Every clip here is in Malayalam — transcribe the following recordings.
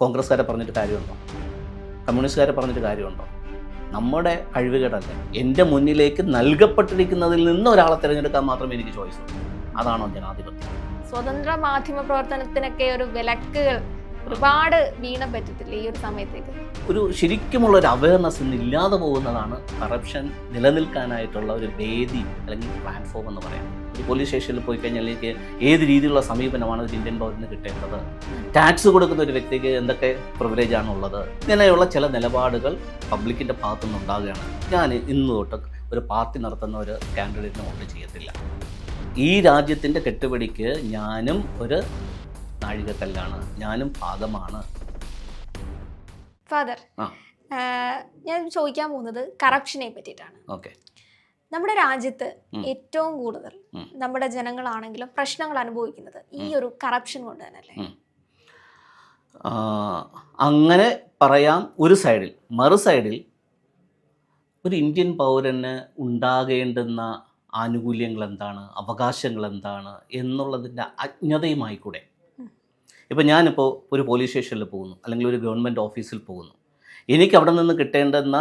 കോൺഗ്രസ്സുകാരെ പറഞ്ഞിട്ട് കാര്യമുണ്ടോ? കമ്മ്യൂണിസ്റ്റുകാരെ പറഞ്ഞിട്ട് കാര്യമുണ്ടോ? നമ്മുടെ കഴിവുകേടല്ലേ. എൻ്റെ മുന്നിലേക്ക് നൽകപ്പെട്ടിരിക്കുന്നതിൽ നിന്ന് ഒരാളെ തിരഞ്ഞെടുക്കാൻ മാത്രമേ എനിക്ക് ചോയ്സ് ഉള്ളൂ. അതാണോ ജനാധിപത്യം? സ്വതന്ത്ര മാധ്യമ പ്രവർത്തനത്തിനൊക്കെ ഒരു വിലക്കുകൾ ഒരുപാട് വീണ പറ്റത്തില്ല ഈ ഒരു സമയത്തേക്ക്. ഒരു ശരിക്കുമുള്ള ഒരു അവയർനെസ് ഇന്ന് ഇല്ലാതെ പോകുന്നതാണ് കറപ്ഷൻ നിലനിൽക്കാനായിട്ടുള്ള ഒരു വേദി അല്ലെങ്കിൽ പ്ലാറ്റ്ഫോം എന്ന് പറയുന്നത്. ഈ പോലീസ് സ്റ്റേഷനിൽ പോയി കഴിഞ്ഞാൽ ഏത് രീതിയിലുള്ള സമീപനമാണ് ഒരു ഇന്ത്യൻ പൗരന് കിട്ടേണ്ടത്, ടാക്സ് കൊടുക്കുന്ന ഒരു വ്യക്തിക്ക് എന്തൊക്കെ പ്രിവിലേജാണ് ഉള്ളത്, ഇങ്ങനെയുള്ള ചില നിലപാടുകൾ പബ്ലിക്കിൻ്റെ ഭാഗത്തുനിന്ന് ഉണ്ടാകുകയാണ്. ഞാൻ ഇന്ന് തൊട്ട് ഒരു പാർട്ടി നടത്തുന്ന ഒരു കാൻഡിഡേറ്റിനെ വോട്ട് ചെയ്യത്തില്ല. ഈ രാജ്യത്തിൻ്റെ കെട്ടുപിടിക്ക് ഞാനും ഒരു നാഴികക്കല്ലാണ്, ഞാനും ഭാഗമാണ്. ഫാദർ, ഞാൻ ചോദിക്കാൻ പോകുന്നത് കറപ്ഷനെ പറ്റിയിട്ടാണ്. ഓക്കെ. നമ്മുടെ രാജ്യത്ത് ഏറ്റവും കൂടുതൽ നമ്മുടെ ജനങ്ങളാണെങ്കിലും പ്രശ്നങ്ങൾ അനുഭവിക്കുന്നത് ഈ ഒരു കറപ്ഷൻ കൊണ്ട് തന്നെയല്ലേ? അങ്ങനെ പറയാം ഒരു സൈഡിൽ. മറു സൈഡിൽ ഒരു ഇന്ത്യൻ പൗരന് ഉണ്ടാകേണ്ടുന്ന ആനുകൂല്യങ്ങൾ എന്താണ്, അവകാശങ്ങൾ എന്താണ് എന്നുള്ളതിൻ്റെ അജ്ഞതയുമായി കൂടെ. ഇപ്പോൾ ഞാനിപ്പോൾ ഒരു പോലീസ് സ്റ്റേഷനിൽ പോകുന്നു, അല്ലെങ്കിൽ ഒരു ഗവൺമെൻറ് ഓഫീസിൽ പോകുന്നു, എനിക്ക് അവിടെ നിന്ന് കിട്ടേണ്ടുന്ന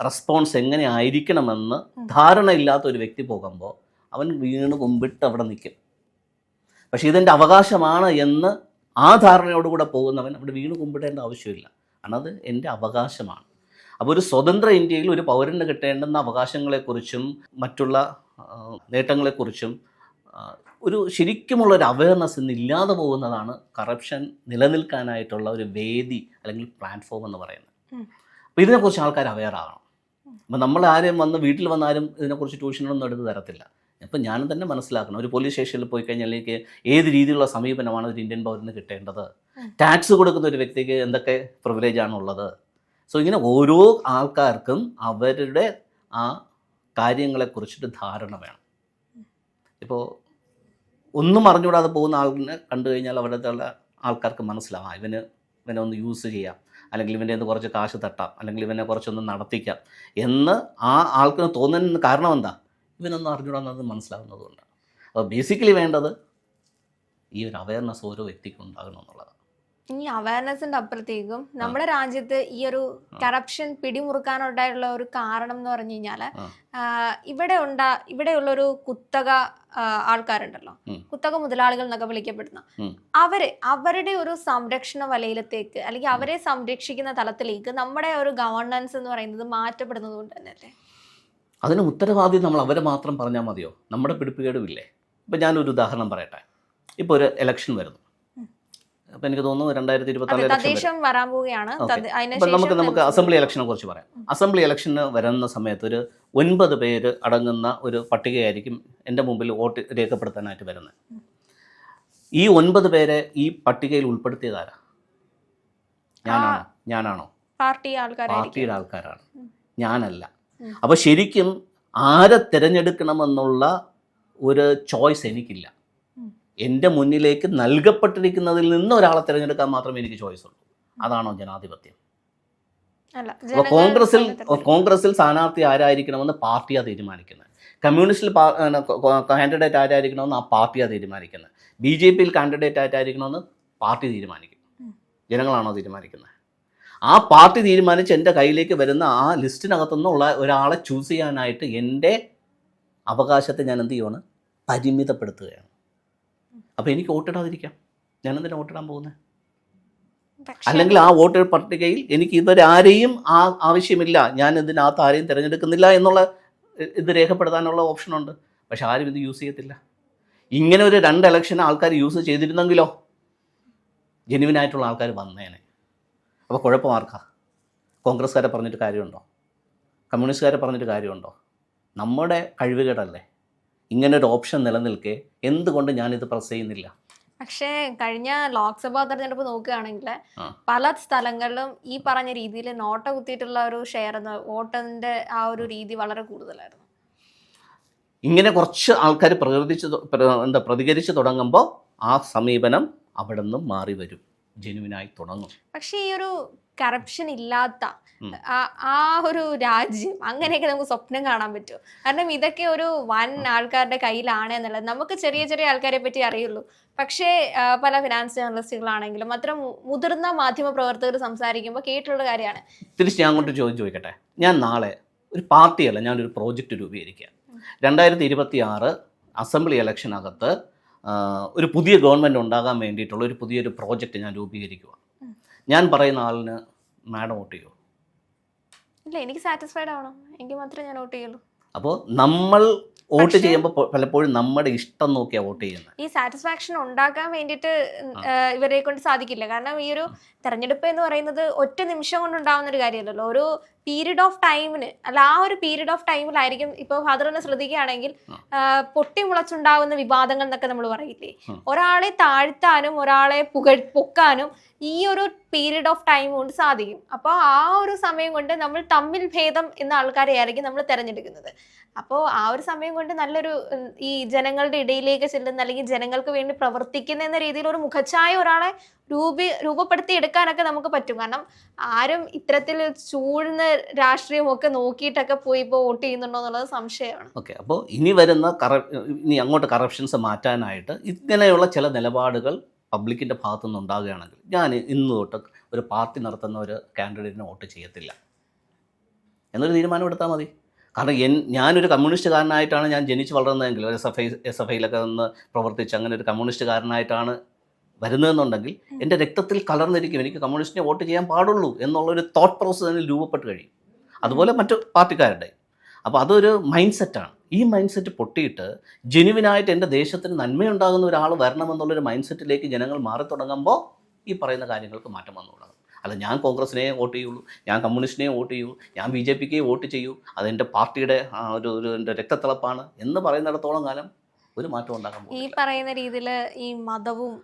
റെസ്പോൺസ് എങ്ങനെ ആയിരിക്കണമെന്ന് ധാരണയില്ലാത്ത ഒരു വ്യക്തി പോകുമ്പോൾ അവൻ വീണ് കുമ്പിട്ട് അവിടെ നിൽക്കും. പക്ഷേ ഇതെൻ്റെ അവകാശമാണ് എന്ന് ആ ധാരണയോടുകൂടെ പോകുന്നവൻ അവിടെ വീണ് കുമ്പിടേണ്ട ആവശ്യമില്ല. കാരണം അത് എൻ്റെ അവകാശമാണ്. അപ്പോൾ ഒരു സ്വതന്ത്ര ഇന്ത്യയിൽ ഒരു പൗരന് കിട്ടേണ്ടുന്ന അവകാശങ്ങളെക്കുറിച്ചും മറ്റുള്ള നേട്ടങ്ങളെക്കുറിച്ചും ഒരു ശരിക്കുമുള്ളൊരു അവയർനെസ് ഇന്ന് ഇല്ലാതെ പോകുന്നതാണ് കറപ്ഷൻ നിലനിൽക്കാനായിട്ടുള്ള ഒരു വേദി അല്ലെങ്കിൽ പ്ലാറ്റ്ഫോം എന്ന് പറയുന്നത്. അപ്പോൾ ഇതിനെക്കുറിച്ച് ആൾക്കാർ അവെയർ ആകണം. അപ്പോൾ നമ്മൾ ആരും വന്ന് വീട്ടിൽ വന്നാലും ഇതിനെക്കുറിച്ച് ട്യൂഷനൊന്നും എടുത്ത് തരത്തില്ല. അപ്പം ഞാനും തന്നെ മനസ്സിലാക്കണം. ഒരു പോലീസ് സ്റ്റേഷനിൽ പോയി കഴിഞ്ഞാൽ ഏത് രീതിയിലുള്ള സമീപനമാണ് ഒരു ഇന്ത്യൻ പൗരന് കിട്ടേണ്ടത്, ടാക്സ് കൊടുക്കുന്ന ഒരു വ്യക്തിക്ക് എന്തൊക്കെ പ്രിവിലേജാണ് ഉള്ളത്. സോ ഇങ്ങനെ ഓരോ ആൾക്കാർക്കും അവരുടെ ആ കാര്യങ്ങളെക്കുറിച്ചിട്ട് ധാരണ വേണം. ഇപ്പോൾ ഒന്നും അറിഞ്ഞുകൂടാതെ പോകുന്ന ആളിനെ കണ്ടു കഴിഞ്ഞാൽ അവരുടെ ആൾക്കാർക്ക് മനസ്സിലാവാം, ഇവനെ ഒന്ന് യൂസ് ചെയ്യാം, അല്ലെങ്കിൽ ഇവൻ്റെ ഒന്ന് കുറച്ച് കാശ് തട്ടാം, അല്ലെങ്കിൽ ഇവനെ കുറച്ചൊന്ന് നടത്തിക്കാം എന്ന് ആ ആൾക്ക് തോന്നുന്നതിന് കാരണം എന്താ? ഇവനൊന്നും അറിഞ്ഞുകൂടാന്നത് മനസ്സിലാവുന്നതുകൊണ്ട്. അപ്പോൾ ബേസിക്കലി വേണ്ടത് ഈ ഒരു അവയർനെസ് ഓരോ വ്യക്തിക്കും ഉണ്ടാകണമെന്നുള്ളതാണ്. ഈ അവയർനെസിന്റെ അപ്പുറത്തേക്കും നമ്മുടെ രാജ്യത്ത് ഈ ഒരു കറപ്ഷൻ പിടിമുറുക്കാനുണ്ടായുള്ള ഒരു കാരണം എന്ന് പറഞ്ഞു കഴിഞ്ഞാൽ ഇവിടെയുള്ള ഒരു കുത്തക ആൾക്കാരുണ്ടല്ലോ, കുത്തക മുതലാളികൾ എന്നൊക്കെ വിളിക്കപ്പെടുന്ന അവരുടെ ഒരു സംരക്ഷണ വലയത്തിലേക്ക് അല്ലെങ്കിൽ അവരെ സംരക്ഷിക്കുന്ന തലത്തിലേക്ക് നമ്മുടെ ഒരു ഗവർണൻസ് എന്ന് പറയുന്നത് മാറ്റപ്പെടുന്നത് കൊണ്ട് തന്നെയല്ലേ? അതിന് ഉത്തരവാദി നമ്മൾ അവരെ മാത്രം പറഞ്ഞാൽ മതിയോ? നമ്മുടെ പിടിപ്പുകേടുമില്ലേ? ഇപ്പം ഞാനൊരു ഉദാഹരണം പറയട്ടെ. ഇപ്പോൾ ഒരു ഇലക്ഷൻ വരുന്നു. അപ്പം എനിക്ക് തോന്നുന്നു 2024 വരാൻ പോവുകയാണ്. നമുക്ക് അസംബ്ലി ഇലക്ഷനെ കുറിച്ച് പറയാം. അസംബ്ലി ഇലക്ഷന് വരുന്ന സമയത്ത് ഒരു 9 പേര് അടങ്ങുന്ന ഒരു പട്ടികയായിരിക്കും എൻ്റെ മുമ്പിൽ വോട്ട് രേഖപ്പെടുത്താനായിട്ട് വരുന്നത്. ഈ 9 പേരെ ഈ പട്ടികയിൽ ഉൾപ്പെടുത്തിയതാരാ? ഞാനാണോ? പാർട്ടിയുടെ ആൾക്കാരാണ്, ഞാനല്ല. അപ്പോൾ ശരിക്കും ആരെ തിരഞ്ഞെടുക്കണമെന്നുള്ള ഒരു ചോയ്സ് എനിക്കില്ല. എൻ്റെ മുന്നിലേക്ക് നൽകപ്പെട്ടിരിക്കുന്നതിൽ നിന്ന് ഒരാളെ തിരഞ്ഞെടുക്കാൻ മാത്രമേ എനിക്ക് ചോയ്സ് ഉള്ളൂ. അതാണോ ജനാധിപത്യം? അപ്പോൾ കോൺഗ്രസിൽ സ്ഥാനാർത്ഥി ആരായിരിക്കണമെന്ന് പാർട്ടിയാണ് തീരുമാനിക്കുന്നത്. കമ്മ്യൂണിസ്റ്റിൽ കാൻഡിഡേറ്റ് ആരായിരിക്കണമെന്ന് ആ പാർട്ടിയാണ് തീരുമാനിക്കുന്നത്. BJPയിൽ കാൻഡിഡേറ്റ് ആരായിരിക്കണമെന്ന് പാർട്ടി തീരുമാനിക്കും. ജനങ്ങളാണോ തീരുമാനിക്കുന്നത്? ആ പാർട്ടി തീരുമാനിച്ച് എൻ്റെ കയ്യിലേക്ക് വരുന്ന ആ ലിസ്റ്റിനകത്തുനിന്നുള്ള ഒരാളെ ചൂസ് ചെയ്യാനായിട്ട് എൻ്റെ അവകാശത്തെ ഞാൻ എന്ത് ചെയ്യുവാണ്? പരിമിതപ്പെടുത്തുകയാണ്. അപ്പോൾ എനിക്ക് വോട്ടിടാതിരിക്കാം. ഞാനെന്തിനാണ് വോട്ടിടാൻ പോകുന്നത്? അല്ലെങ്കിൽ ആ വോട്ടർ പട്ടികയിൽ എനിക്ക് ഇതുവരെ ആരെയും ആവശ്യമില്ല, ഞാൻ ഇതിനകത്ത് ആരെയും തിരഞ്ഞെടുക്കുന്നില്ല എന്നുള്ള ഇത് രേഖപ്പെടുത്താനുള്ള ഓപ്ഷനുണ്ട്. പക്ഷെ ആരും ഇത് യൂസ് ചെയ്യത്തില്ല. ഇങ്ങനെ ഒരു 2 ഇലക്ഷൻ ആൾക്കാർ യൂസ് ചെയ്തിരുന്നെങ്കിലോ ജെനുവിനായിട്ടുള്ള ആൾക്കാർ വന്നേനെ. അപ്പോൾ കുഴപ്പം ആർക്കാ? കോൺഗ്രസ്സുകാരെ പറഞ്ഞിട്ട് കാര്യമുണ്ടോ? കമ്മ്യൂണിസ്റ്റുകാരെ പറഞ്ഞിട്ട് കാര്യമുണ്ടോ? നമ്മുടെ കഴിവുകേടല്ലേ. ഇങ്ങനൊരു ഓപ്ഷൻ നിലനിൽക്കെ എന്തുകൊണ്ട് ഞാനിത് പ്രസ് ചെയ്യുന്നില്ല? പക്ഷേ കഴിഞ്ഞ ലോക്സഭാ തെരഞ്ഞെടുപ്പ് നോക്കുകയാണെങ്കിൽ പല സ്ഥലങ്ങളിലും ഈ പറഞ്ഞ രീതിയിൽ നോട്ട കുത്തിയിട്ടുള്ള ഒരു ഷെയർ വോട്ടിന്റെ ആ ഒരു രീതി വളരെ കൂടുതലായിരുന്നു. ഇങ്ങനെ കുറച്ച് ആൾക്കാർ പ്രതികരിച്ച് തുടങ്ങുമ്പോൾ ആ സമീപനം അവിടെ നിന്നും മാറി വരും. ജെനുവിനായി തുടങ്ങും. പക്ഷേ ഈ ഒരു കറപ്ഷൻ ഇല്ലാത്ത ഉം. ആ ഒരു രാജ്യം അങ്ങനെയൊക്കെ നമുക്ക് സ്വപ്നം കാണാൻ പറ്റുമോ? കാരണം ഇതൊക്കെ ഒരു വൻ ആൾക്കാരുടെ കയ്യിലാണ് എന്നുള്ളത് നമുക്ക് ചെറിയ ചെറിയ ആൾക്കാരെ പറ്റി അറിയുള്ളൂ. പക്ഷേ പല ഫിനാൻസ് ജേർണലിസ്റ്റുകളാണെങ്കിലും അത്ര മുതിർന്ന മാധ്യമ പ്രവർത്തകർ സംസാരിക്കുമ്പോൾ കേട്ടുള്ള കാര്യമാണ്. തിരിച്ച് ഞാൻ അങ്ങോട്ട് ചോദിക്കട്ടെ, ഞാൻ നാളെ ഒരു പാർട്ടിയല്ല, ഞാനൊരു പ്രോജക്റ്റ് രൂപീകരിക്കുക. 2026 അസംബ്ലി ഇലക്ഷനകത്ത് ഒരു പുതിയ ഗവൺമെൻറ് ഉണ്ടാകാൻ വേണ്ടിയിട്ടുള്ള ഒരു പുതിയൊരു പ്രോജക്റ്റ് ഞാൻ രൂപീകരിക്കുക. ഞാൻ പറയുന്ന ആളിന് മാഡം വോട്ട് ചെയ്യുമോ? ഇല്ല, എനിക്ക് സാറ്റിസ്ഫൈഡ് ആവണം, എങ്കിൽ മാത്രമേ ഞാൻ വോട്ട് ചെയ്യുള്ളൂ. അപ്പോൾ നമ്മൾ വോട്ട് ചെയ്യുമ്പോൾ പലപ്പോഴും നമ്മുടെ ഇഷ്ടം നോക്കിയാണ് വോട്ട് ചെയ്യുന്നത്. ഈ സാറ്റിസ്ഫാക്ഷൻ ഉണ്ടാക്കാൻ വേണ്ടിയിട്ട് ഇവരെ കൊണ്ട് സാധിക്കില്ല. കാരണം ഈ ഒരു തെരഞ്ഞെടുപ്പ് എന്ന് പറയുന്നത് ഒറ്റ നിമിഷം കൊണ്ട് ഉണ്ടാവുന്ന ഒരു കാര്യമല്ലല്ലോ. ഒരു പീരീഡ് ഓഫ് ടൈമിന് അല്ല, ആ ഒരു പീരീഡ് ഓഫ് ടൈമിലായിരിക്കും. ഇപ്പോൾ ഫാദറിനെ ശ്രദ്ധിക്കുകയാണെങ്കിൽ പൊട്ടിമുളച്ചുണ്ടാവുന്ന വിവാദങ്ങൾ എന്നൊക്കെ നമ്മൾ പറയില്ലേ, ഒരാളെ താഴ്ത്താനും ഒരാളെ പൊക്കാനും ഈ ഒരു പീരീഡ് ഓഫ് ടൈം കൊണ്ട് സാധിക്കും. അപ്പോൾ ആ ഒരു സമയം കൊണ്ട് നമ്മൾ തമ്മിൽ ഭേദം എന്ന ആൾക്കാരെ ആയിരിക്കും നമ്മൾ തിരഞ്ഞെടുക്കുന്നത്. അപ്പോൾ ആ ഒരു സമയം കൊണ്ട് നല്ലൊരു ഈ ജനങ്ങളുടെ ഇടയിലേക്ക് ചെല്ലുന്ന അല്ലെങ്കിൽ ജനങ്ങൾക്ക് വേണ്ടി പ്രവർത്തിക്കുന്ന എന്ന രീതിയിൽ ഒരു മുഖച്ഛായ ഒരാളെ രൂപപ്പെടുത്തി എടുക്കാനൊക്കെ നമുക്ക് പറ്റും. കാരണം ആരും ഇത്തരത്തിൽ ചൂഴ്ന്ന രാഷ്ട്രീയമൊക്കെ നോക്കിയിട്ടൊക്കെ പോയി ഇപ്പോൾ വോട്ട് ചെയ്യുന്നുണ്ടോ എന്നുള്ളത് സംശയമാണ്. ഓക്കെ, അപ്പോൾ ഇനി അങ്ങോട്ട് കറപ്ഷൻസ് മാറ്റാനായിട്ട് ഇങ്ങനെയുള്ള ചില നിലപാടുകൾ പബ്ലിക്കിൻ്റെ ഭാഗത്തുനിന്ന് ഉണ്ടാകുകയാണെങ്കിൽ ഞാൻ ഇന്ന് തൊട്ട് ഒരു പാർട്ടി നടത്തുന്ന ഒരു കാൻഡിഡേറ്റിന് വോട്ട് ചെയ്യത്തില്ല എന്നൊരു തീരുമാനം എടുത്താൽ മതി. കാരണം ഞാനൊരു കമ്മ്യൂണിസ്റ്റുകാരനായിട്ടാണ് ഞാൻ ജനിച്ച് വളർന്നതെങ്കിൽ, എസ് എഫ് ഐയിലൊക്കെ നിന്ന് പ്രവർത്തിച്ച് അങ്ങനെ ഒരു കമ്മ്യൂണിസ്റ്റുകാരനായിട്ടാണ് വരുന്നതെന്നുണ്ടെങ്കിൽ എൻ്റെ രക്തത്തിൽ കലർന്നിരിക്കും എനിക്ക് കമ്മ്യൂണിസ്റ്റിനെ വോട്ട് ചെയ്യാൻ പാടുള്ളൂ എന്നുള്ളൊരു തോട്ട് പ്രോസസ്സ് അതിൽ രൂപപ്പെട്ട് കഴിയും. അതുപോലെ മറ്റു പാർട്ടിക്കാരുടെ. അപ്പോൾ അതൊരു മൈൻഡ് സെറ്റാണ്. ഈ മൈൻഡ് സെറ്റ് പൊട്ടിയിട്ട് ജെനുവിനായിട്ട് എൻ്റെ ദേശത്തിന് നന്മയുണ്ടാകുന്ന ഒരാൾ വരണമെന്നുള്ളൊരു മൈൻഡ് സെറ്റിലേക്ക് ജനങ്ങൾ മാറി തുടങ്ങുമ്പോൾ ഈ പറയുന്ന കാര്യങ്ങൾക്ക് മാറ്റം വന്നുകൊള്ളാം. അല്ല, ഞാൻ കോൺഗ്രസിനെ വോട്ട് ചെയ്യുള്ളൂ, ഞാൻ കമ്മ്യൂണിസ്റ്റിനെ വോട്ട് ചെയ്യൂ, ഞാൻ BJPക്ക് വോട്ട് ചെയ്യൂ, അതെൻ്റെ പാർട്ടിയുടെ എൻ്റെ രക്തത്തിളപ്പാണ് എന്ന് പറയുന്നിടത്തോളം കാലം ഒരു മാറ്റം ഉണ്ടാകാൻ പോകും. ഈ പറയുന്ന രീതിയിൽ ഈ മതവും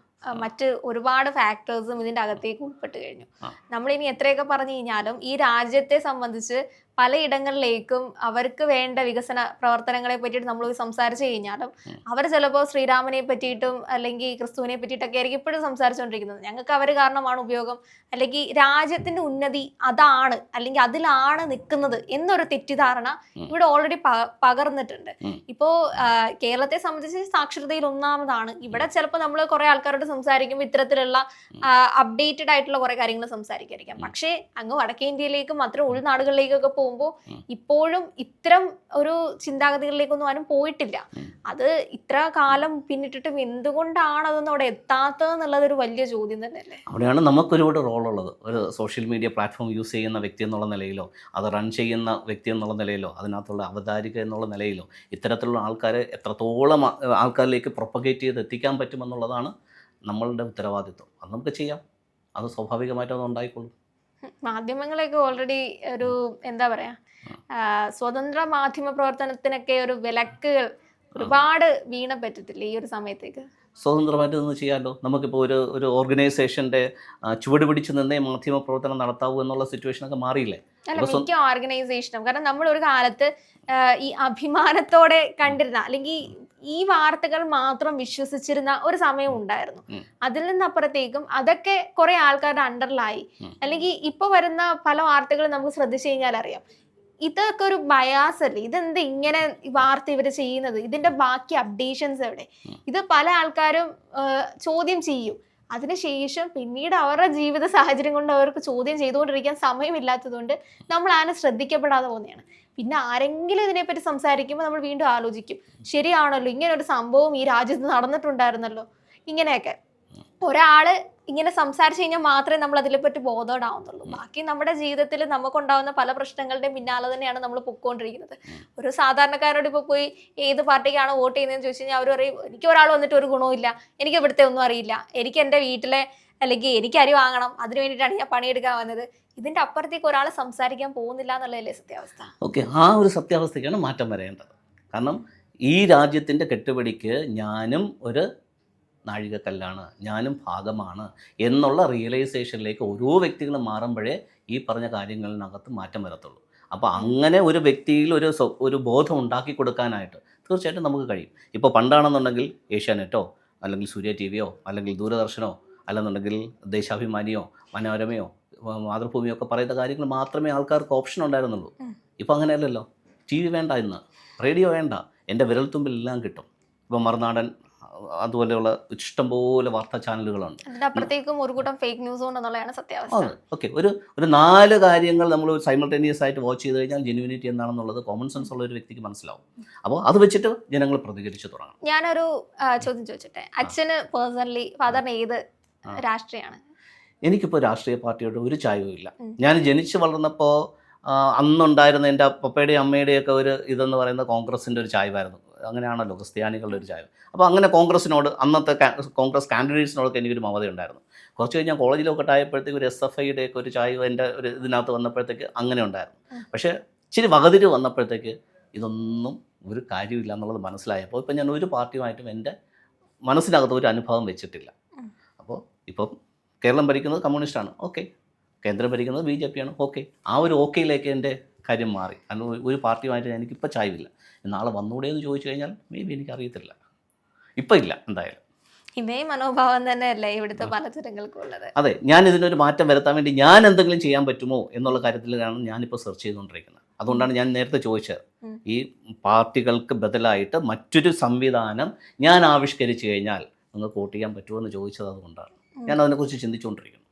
മറ്റ് ഒരുപാട് ഫാക്ടേഴ്സും ഇതിൻ്റെ അകത്തേക്ക് ഉൾപ്പെട്ട് കഴിഞ്ഞു. നമ്മളിനി എത്രയൊക്കെ പറഞ്ഞു കഴിഞ്ഞാലും ഈ രാജ്യത്തെ സംബന്ധിച്ച് പലയിടങ്ങളിലേക്കും അവർക്ക് വേണ്ട വികസന പ്രവർത്തനങ്ങളെ പറ്റിയിട്ട് നമ്മൾ സംസാരിച്ചു കഴിഞ്ഞാലും അവർ ചിലപ്പോൾ ശ്രീരാമനെ പറ്റിയിട്ടും അല്ലെങ്കിൽ ക്രിസ്തുവിനെ പറ്റിയിട്ടൊക്കെ ആയിരിക്കും ഇപ്പോഴും സംസാരിച്ചുകൊണ്ടിരിക്കുന്നത്. ഞങ്ങൾക്ക് അവർ കാരണമാണ് ഉപയോഗം, അല്ലെങ്കിൽ രാജ്യത്തിന്റെ ഉന്നതി അതാണ്, അല്ലെങ്കിൽ അതിലാണ് നിൽക്കുന്നത് എന്നൊരു തെറ്റിദ്ധാരണ ഇവിടെ ഓൾറെഡി പകർന്നിട്ടുണ്ട്. ഇപ്പോൾ കേരളത്തെ സംബന്ധിച്ച് സാക്ഷരതയിൽ ഒന്നാമതാണ്. ഇവിടെ ചിലപ്പോൾ നമ്മൾ കുറെ ആൾക്കാരോട് സംസാരിക്കുമ്പോൾ ഇത്തരത്തിലുള്ള അപ്ഡേറ്റഡ് ആയിട്ടുള്ള കുറെ കാര്യങ്ങൾ സംസാരിക്കായിരിക്കാം. പക്ഷേ അങ്ങ് വടക്കേ ഇന്ത്യയിലേക്കും അത്ര ഉൾനാടുകളിലേക്കൊക്കെ പോകുമ്പോൾ ഇപ്പോഴും ഇത്തരം ഒരു ചിന്താഗതികളിലേക്കൊന്നും ആരും പോയിട്ടില്ല. അത് ഇത്ര കാലം പിന്നിട്ടിട്ടും എന്തുകൊണ്ടാണ് അതൊന്നും അവിടെ എത്താത്തതെന്നുള്ളത് ഒരു വലിയ ചോദ്യം തന്നെയല്ലേ. അവിടെയാണ് നമുക്കൊരുപാട് റോളുള്ളത്. ഒരു സോഷ്യൽ മീഡിയ പ്ലാറ്റ്ഫോം യൂസ് ചെയ്യുന്ന വ്യക്തി എന്നുള്ള നിലയിലോ, അത് റൺ ചെയ്യുന്ന വ്യക്തി എന്നുള്ള നിലയിലോ, അതിനകത്തുള്ള അവതാരിക എന്നുള്ള നിലയിലോ ഇത്തരത്തിലുള്ള ആൾക്കാരെ എത്രത്തോളം ആൾക്കാരിലേക്ക് പ്രൊപ്പഗേറ്റ് ചെയ്ത് എത്തിക്കാൻ പറ്റുമെന്നുള്ളതാണ് നമ്മളുടെ ഉത്തരവാദിത്വം. അത് നമുക്ക് ചെയ്യാം, അത് സ്വാഭാവികമായിട്ട് അത് ഉണ്ടായിക്കൊള്ളും. മാധ്യമങ്ങളൊക്കെ ഓൾറെഡി ഒരു എന്താ പറയാ, സ്വതന്ത്ര മാധ്യമ പ്രവർത്തനത്തിനൊക്കെ ഒരു വിലക്കുകൾ ഒരുപാട് വീണ പറ്റത്തില്ല ഈ ഒരു സമയത്തേക്ക്. സ്വതന്ത്രമായിട്ട് നിന്ന് ചെയ്യാമല്ലോ. നമുക്കിപ്പോൾ ഒരു ഓർഗനൈസേഷൻ്റെ ചുവട് പിടിച്ച് നിന്നേ മാധ്യമ പ്രവർത്തനം നടത്താവൂ എന്നുള്ള സിറ്റുവേഷനൊക്കെ മാറിയില്ലേ? അല്ല, മിക്ക ഓർഗനൈസേഷനും. കാരണം നമ്മൾ ഒരു കാലത്ത് ഈ അഭിമാനത്തോടെ കണ്ടിരുന്ന അല്ലെങ്കിൽ ഈ വാർത്തകൾ മാത്രം വിശ്വസിച്ചിരുന്ന ഒരു സമയം ഉണ്ടായിരുന്നു. അതിൽ നിന്നപ്പുറത്തേക്കും അതൊക്കെ കുറെ ആൾക്കാരുടെ അണ്ടറിലായി. അല്ലെങ്കിൽ ഇപ്പൊ വരുന്ന പല വാർത്തകളും നമുക്ക് ശ്രദ്ധിച്ചു കഴിഞ്ഞാൽ അറിയാം, ഇതൊക്കെ ഒരു ബയാസ് അല്ലേ, ഇതെന്ത് ഇങ്ങനെ വാർത്ത ഇവര് ചെയ്യുന്നത്, ഇതിന്റെ ബാക്കി അപ്ഡേഷൻസ് എവിടെ? ഇത് പല ആൾക്കാരും ചോദ്യം ചെയ്യും. അതിനുശേഷം പിന്നീട് അവരുടെ ജീവിത സാഹചര്യം കൊണ്ട് അവർക്ക് ചോദ്യം ചെയ്തുകൊണ്ടിരിക്കാൻ സമയമില്ലാത്തതുകൊണ്ട് നമ്മൾ ആരും ശ്രദ്ധിക്കപ്പെടാതെ പോകുന്നതാണ്. പിന്നെ ആരെങ്കിലും ഇതിനെപ്പറ്റി സംസാരിക്കുമ്പോൾ നമ്മൾ വീണ്ടും ആലോചിക്കും, ശരിയാണല്ലോ, ഇങ്ങനെ ഒരു സംഭവം ഈ രാജ്യത്ത് നടന്നിട്ടുണ്ടായിരുന്നല്ലോ. ഇങ്ങനെയൊക്കെ ഒരാള് ഇങ്ങനെ സംസാരിച്ചു കഴിഞ്ഞാൽ മാത്രമേ നമ്മൾ അതിനെപ്പറ്റി ബോധേഡാവുന്നുള്ളൂ. ബാക്കി നമ്മുടെ ജീവിതത്തിൽ നമുക്കുണ്ടാവുന്ന പല പ്രശ്നങ്ങളുടെയും പിന്നാലെ തന്നെയാണ് നമ്മൾ പൊയ്ക്കൊണ്ടിരിക്കുന്നത്. ഒരു സാധാരണക്കാരോട് ഇപ്പോൾ പോയി ഏത് പാർട്ടിക്കാണ് വോട്ട് ചെയ്യുന്നതെന്ന് ചോദിച്ചു കഴിഞ്ഞാൽ അവർ പറയും, എനിക്ക് ഒരാൾ വന്നിട്ട് ഒരു ഗുണവുമില്ല, എനിക്ക് ഇവിടുത്തെ ഒന്നും അറിയില്ല, എനിക്ക് എൻ്റെ വീട്ടിലെ അല്ലെങ്കിൽ എനിക്ക് അരി വാങ്ങണം, അതിന് വേണ്ടിയിട്ടാണ് ഞാൻ പണിയെടുക്കാൻ വന്നത്. ഇതിൻ്റെ അപ്പുറത്തേക്ക് ഒരാൾ സംസാരിക്കാൻ പോകുന്നില്ല എന്നുള്ളതല്ലേ സത്യാവസ്ഥ. ഓക്കെ, ആ ഒരു സത്യാവസ്ഥയ്ക്കാണ് മാറ്റം വരേണ്ടത്. കാരണം ഈ രാജ്യത്തിൻ്റെ കെട്ടുപിടിക്ക് ഞാനും ഒരു നാഴികക്കല്ലാണ്, ഞാനും ഭാഗമാണ് എന്നുള്ള റിയലൈസേഷനിലേക്ക് ഓരോ വ്യക്തികളും മാറുമ്പോഴേ ഈ പറഞ്ഞ കാര്യങ്ങളിനകത്ത് മാറ്റം വരത്തുള്ളൂ. അപ്പോൾ അങ്ങനെ ഒരു വ്യക്തിയിൽ ഒരു ബോധം ഉണ്ടാക്കി കൊടുക്കാനായിട്ട് തീർച്ചയായിട്ടും നമുക്ക് കഴിയും. ഇപ്പോൾ പണ്ടാണെന്നുണ്ടെങ്കിൽ ഏഷ്യാനെറ്റോ അല്ലെങ്കിൽ സൂര്യ TV യോ അല്ലെങ്കിൽ ദൂരദർശനോ അല്ലെന്നുണ്ടെങ്കിൽ ദേശാഭിമാനിയോ മനോരമയോ മാതൃഭൂമിയോ ഒക്കെ പറയുന്ന കാര്യങ്ങൾ മാത്രമേ ആൾക്കാർക്ക് ഓപ്ഷൻ ഉണ്ടായിരുന്നുള്ളൂ. ഇപ്പോൾ അങ്ങനെയല്ലല്ലോ. ടി വി വേണ്ട, ഇന്ന് റേഡിയോ വേണ്ട, എൻ്റെ വിരൽത്തുമ്പിൽ എല്ലാം കിട്ടും. ഇപ്പോൾ മറുനാടൻ അതുപോലെയുള്ള ഇഷ്ടംപോലെ വാർത്താ ചാനലുകളുണ്ട്. അതിനപ്പുറത്തേക്കും ഒരു കൂട്ടം ഫേക്ക് ന്യൂസ് ഉണ്ടെന്നുള്ളതാണ് സത്യാവസ്ഥ. ഓക്കെ, ഒരു 4 കാര്യങ്ങൾ നമ്മൾ സൈമൾട്ടേനിയസ് ആയിട്ട് വാച്ച് ചെയ്ത് കഴിഞ്ഞാൽ ജെന്യൂനിറ്റി എന്താണെന്നുള്ളത് കോമൺ സെൻസ് ഉള്ള ഒരു വ്യക്തിക്ക് മനസ്സിലാവും. അപ്പോൾ അത് വെച്ചിട്ട് ജനങ്ങൾ പ്രതികരിച്ചു തുടങ്ങും. ഞാനൊരു ചോദ്യം ചോദിച്ചിട്ടെ, അച്ഛന് പേഴ്സണലി ഫാദറിന് ഏത് രാഷ്ട്രീയമാണ്? എനിക്കിപ്പോൾ രാഷ്ട്രീയ പാർട്ടിയോട് ഒരു ചായവും ഇല്ല. ഞാൻ ജനിച്ചു വളർന്നപ്പോൾ അന്നുണ്ടായിരുന്ന എൻ്റെ പപ്പയുടെയും അമ്മയുടെയൊക്കെ ഒരു ഇതെന്ന് പറയുന്നത് കോൺഗ്രസിൻ്റെ ഒരു ചായവായിരുന്നു. അങ്ങനെയാണല്ലോ ക്രിസ്ത്യാനികളുടെ ഒരു ചായ. അപ്പോൾ അങ്ങനെ കോൺഗ്രസിനോട്, അന്നത്തെ കോൺഗ്രസ് കാൻഡിഡേറ്റ്സിനോടൊക്കെ എനിക്കൊരു മമതയുണ്ടായിരുന്നു. കുറച്ച് കഴിഞ്ഞ് ഞാൻ കോളേജിലൊക്കെ ആയപ്പോഴത്തേക്ക് ഒരു SFIയുടെ ഒക്കെ ഒരു ചായ എൻ്റെ ഒരു ഇതിനകത്ത് വന്നപ്പോഴത്തേക്ക് അങ്ങനെ ഉണ്ടായിരുന്നു. പക്ഷേ ഇച്ചിരി വകതിരിവ് വന്നപ്പോഴത്തേക്ക് ഇതൊന്നും ഒരു കാര്യമില്ല എന്നുള്ളത് മനസ്സിലായപ്പോൾ ഇപ്പം ഞാൻ ഒരു പാർട്ടിയുമായിട്ടും എൻ്റെ മനസ്സിനകത്ത് ഒരു അനുഭവം വെച്ചിട്ടില്ല. അപ്പോൾ ഇപ്പം കേരളം ഭരിക്കുന്നത് കമ്മ്യൂണിസ്റ്റാണ്, ഓക്കെ. കേന്ദ്രം ഭരിക്കുന്നത് BJP ആണ്, ഓക്കെ. ആ ഒരു ഓക്കെയിലേക്ക് എൻ്റെ കാര്യം മാറി. കാരണം ഒരു പാർട്ടിയുമായിട്ട് എനിക്കിപ്പോൾ ചായവില്ല. നാളെ വന്നൂടെ എന്ന് ചോദിച്ചു കഴിഞ്ഞാൽ മേ ബി എനിക്കറിയത്തില്ല. ഇപ്പം ഇല്ല എന്തായാലും. ഇതേ മനോഭാവം തന്നെയല്ലേ ഇവിടുത്തെ പല ജനങ്ങൾക്കും ഉള്ളത്. അതെ, ഞാൻ ഇതിനൊരു മാറ്റം വരുത്താൻ വേണ്ടി ഞാൻ എന്തെങ്കിലും ചെയ്യാൻ പറ്റുമോ എന്നുള്ള കാര്യത്തിലാണ് ഞാനിപ്പോൾ സെർച്ച് ചെയ്തുകൊണ്ടിരിക്കുന്നത്. അതുകൊണ്ടാണ് ഞാൻ നേരത്തെ ചോദിച്ചത്, ഈ പാർട്ടികൾക്ക് ബദലായിട്ട് മറ്റൊരു സംവിധാനം ഞാൻ ആവിഷ്കരിച്ചു കഴിഞ്ഞാൽ നിങ്ങൾക്ക് വോട്ട് ചെയ്യാൻ പറ്റുമോ എന്ന് ചോദിച്ചത് അതുകൊണ്ടാണ്. ഞാൻ അതിനെക്കുറിച്ച് ചിന്തിച്ചുകൊണ്ടിരിക്കുന്നു.